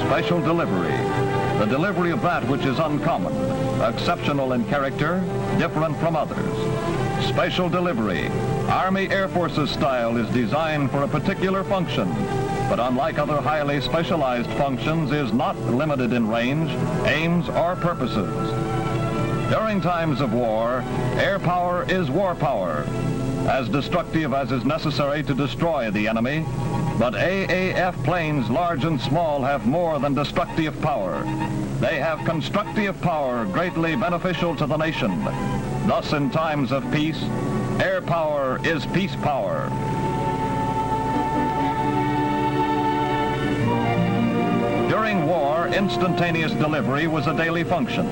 Special delivery. The delivery of that which is uncommon, exceptional in character, different from others. Special delivery. Army Air Forces style is designed for a particular function, but unlike other highly specialized functions, is not limited in range, aims, or purposes. During times of war, air power is war power, as destructive as is necessary to destroy the enemy, but AAF planes, large and small, have more than destructive power. They have constructive power greatly beneficial to the nation. Thus, in times of peace, air power is peace power. During war, instantaneous delivery was a daily function.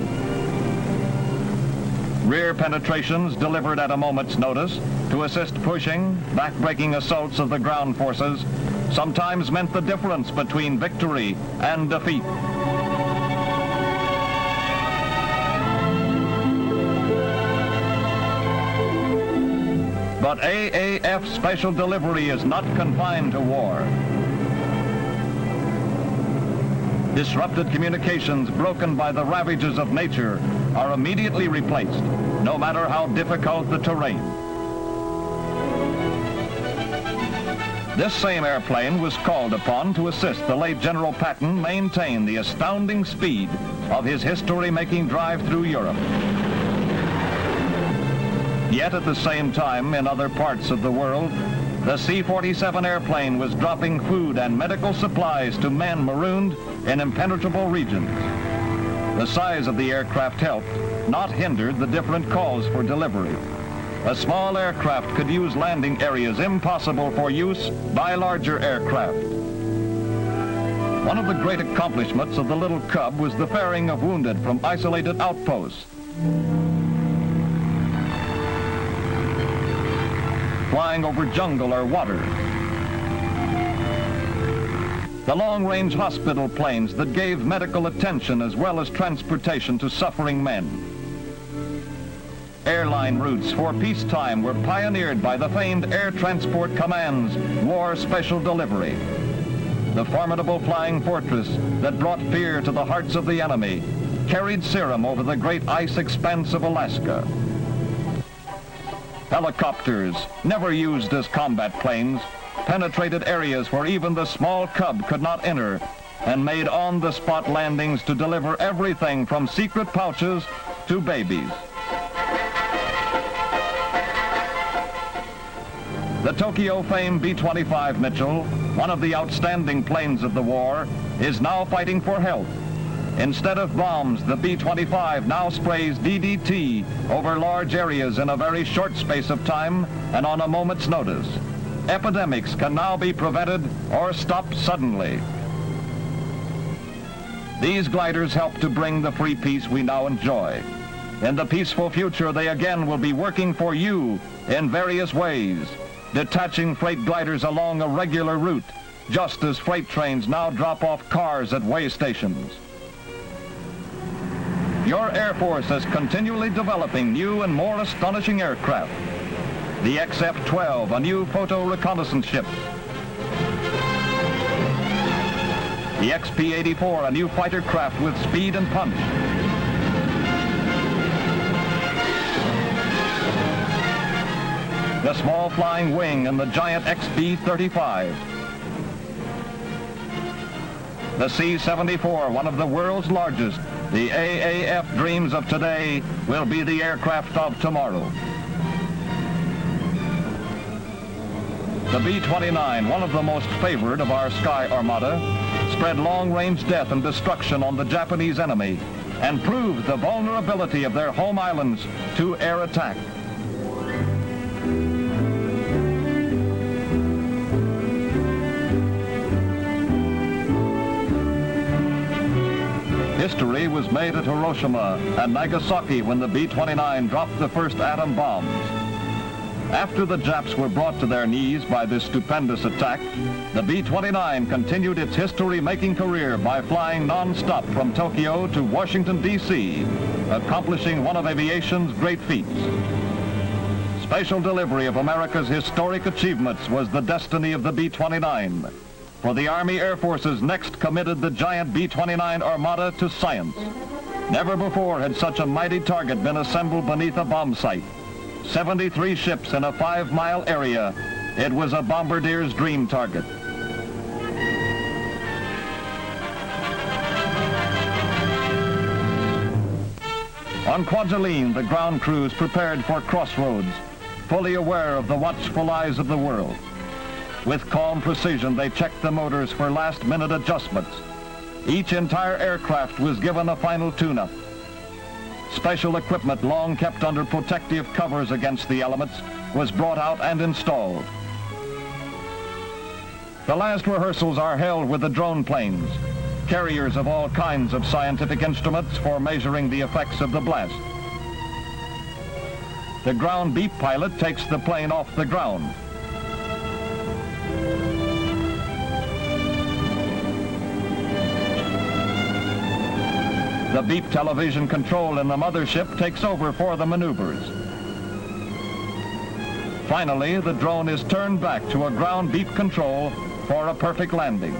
Rear penetrations delivered at a moment's notice to assist pushing, back-breaking assaults of the ground forces sometimes meant the difference between victory and defeat. But AAF special delivery is not confined to war. Disrupted communications broken by the ravages of nature are immediately replaced, no matter how difficult the terrain. This same airplane was called upon to assist the late General Patton maintain the astounding speed of his history-making drive through Europe. Yet at the same time, in other parts of the world, the C-47 airplane was dropping food and medical supplies to men marooned in impenetrable regions. The size of the aircraft helped, not hindered, the different calls for delivery. A small aircraft could use landing areas impossible for use by larger aircraft. One of the great accomplishments of the little Cub was the ferrying of wounded from isolated outposts. Flying over jungle or water. The long-range hospital planes that gave medical attention as well as transportation to suffering men. Airline routes for peacetime were pioneered by the famed Air Transport Command's War Special Delivery. The formidable flying fortress that brought fear to the hearts of the enemy carried serum over the great ice expanse of Alaska. Helicopters, never used as combat planes, penetrated areas where even the small Cub could not enter and made on-the-spot landings to deliver everything from secret pouches to babies. The Tokyo-famed B-25 Mitchell, one of the outstanding planes of the war, is now fighting for health. Instead of bombs, the B-25 now sprays DDT over large areas in a very short space of time and on a moment's notice. Epidemics can now be prevented or stopped suddenly. These gliders help to bring the free peace we now enjoy. In the peaceful future, they again will be working for you in various ways, detaching freight gliders along a regular route, just as freight trains now drop off cars at way stations. Your Air Force is continually developing new and more astonishing aircraft. The XF-12, a new photo reconnaissance ship. The XP-84, a new fighter craft with speed and punch. The small flying wing and the giant XB-35. The C-74, one of the world's largest. The AAF dreams of today will be the aircraft of tomorrow. The B-29, one of the most favored of our sky armada, spread long-range death and destruction on the Japanese enemy and proved the vulnerability of their home islands to air attack. History was made at Hiroshima and Nagasaki when the B-29 dropped the first atom bombs. After the Japs were brought to their knees by this stupendous attack, the B-29 continued its history-making career by flying non-stop from Tokyo to Washington, D.C., accomplishing one of aviation's great feats. Special delivery of America's historic achievements was the destiny of the B-29. for the Army Air Forces next committed the giant B-29 Armada to science. Never before had such a mighty target been assembled beneath a bomb site. 73 ships in a 5-mile area. It was a bombardier's dream target. On Kwajalein, the ground crews prepared for crossroads, fully aware of the watchful eyes of the world. With calm precision, they checked the motors for last-minute adjustments. Each entire aircraft was given a final tune-up. Special equipment long kept under protective covers against the elements was brought out and installed. The last rehearsals are held with the drone planes, carriers of all kinds of scientific instruments for measuring the effects of the blast. The ground beep pilot takes the plane off the ground. The beep television control in the mothership takes over for the maneuvers. Finally, the drone is turned back to a ground beep control for a perfect landing.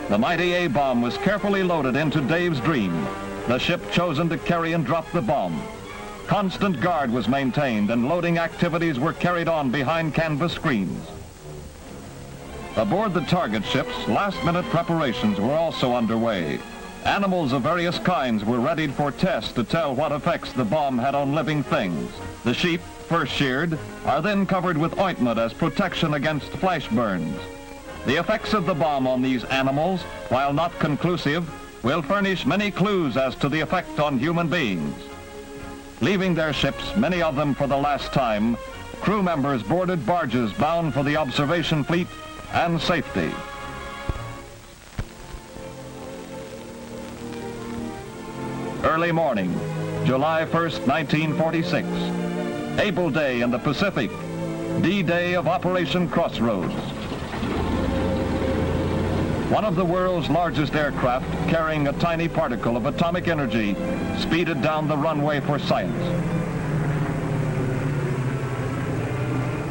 The mighty A-bomb was carefully loaded into Dave's Dream, the ship chosen to carry and drop the bomb. Constant guard was maintained and loading activities were carried on behind canvas screens. Aboard the target ships, last-minute preparations were also underway. Animals of various kinds were readied for tests to tell what effects the bomb had on living things. The sheep, first sheared, are then covered with ointment as protection against flesh burns. The effects of the bomb on these animals, while not conclusive, will furnish many clues as to the effect on human beings. Leaving their ships, many of them for the last time, crew members boarded barges bound for the observation fleet and safety. Early morning, July 1st, 1946. Able Day in the Pacific, D-Day of Operation Crossroads. One of the world's largest aircraft, carrying a tiny particle of atomic energy, speeded down the runway for science.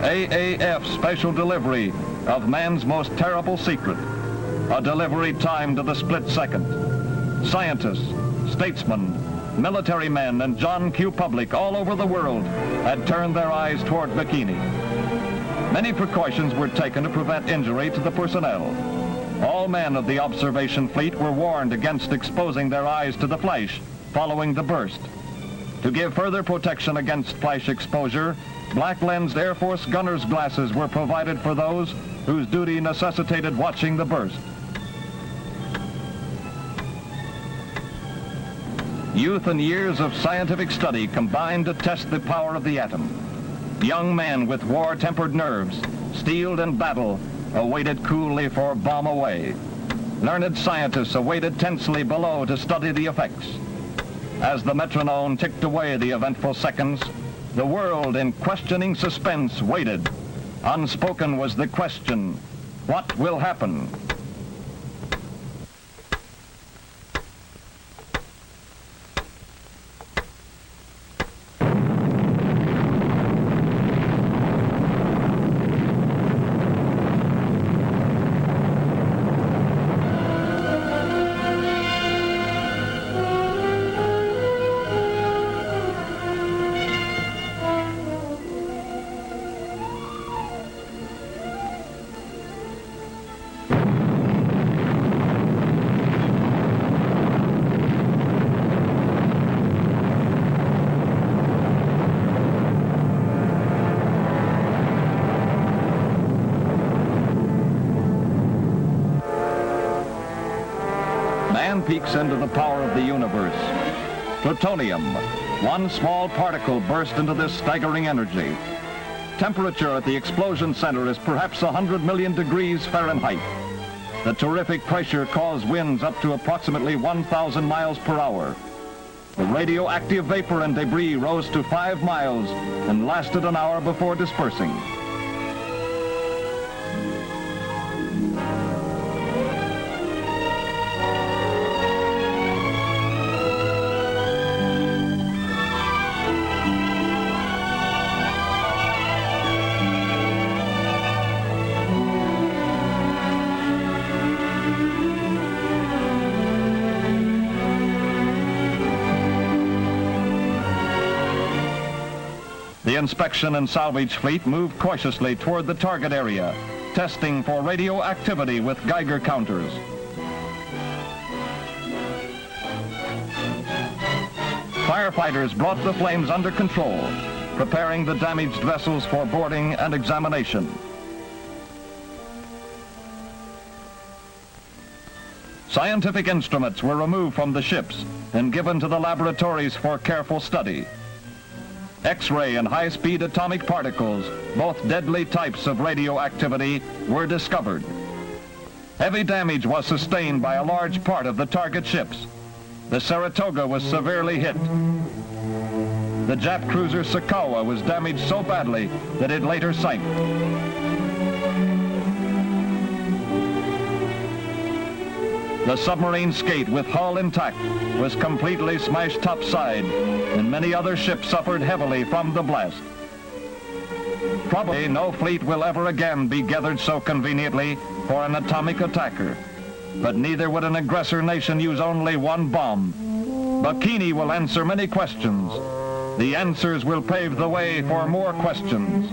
AAF special delivery of man's most terrible secret, a delivery timed to the split second. Scientists, statesmen, military men, and John Q. public all over the world had turned their eyes toward Bikini. Many precautions were taken to prevent injury to the personnel. All men of the observation fleet were warned against exposing their eyes to the flash following the burst. To give further protection against flash exposure, black-lensed Air Force gunner's glasses were provided for those whose duty necessitated watching the burst. Youth and years of scientific study combined to test the power of the atom. Young men with war-tempered nerves, steeled in battle, awaited coolly for bomb away. Learned scientists awaited tensely below to study the effects. As the metronome ticked away the eventful seconds, the world in questioning suspense waited. Unspoken was the question, what will happen? Man peeks into the power of the universe. Plutonium, one small particle burst into this staggering energy. Temperature at the explosion center is perhaps 100 million degrees Fahrenheit. The terrific pressure caused winds up to approximately 1,000 miles per hour. The radioactive vapor and debris rose to 5 miles and lasted an hour before dispersing. The inspection and salvage fleet moved cautiously toward the target area, testing for radioactivity with Geiger counters. Firefighters brought the flames under control, preparing the damaged vessels for boarding and examination. Scientific instruments were removed from the ships and given to the laboratories for careful study. X-ray and high-speed atomic particles, both deadly types of radioactivity, were discovered. Heavy damage was sustained by a large part of the target ships. The Saratoga was severely hit. The Jap cruiser Sakawa was damaged so badly that it later sank. The submarine Skate, with hull intact, was completely smashed topside, and many other ships suffered heavily from the blast. Probably no fleet will ever again be gathered so conveniently for an atomic attacker, but neither would an aggressor nation use only one bomb. Bikini will answer many questions. The answers will pave the way for more questions.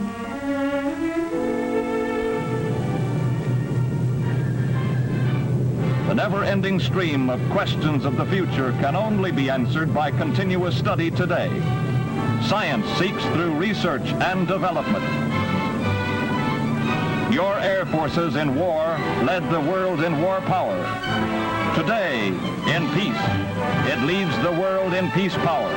The never-ending stream of questions of the future can only be answered by continuous study today. Science seeks through research and development. Your air forces in war led the world in war power. Today, in peace, it leads the world in peace power.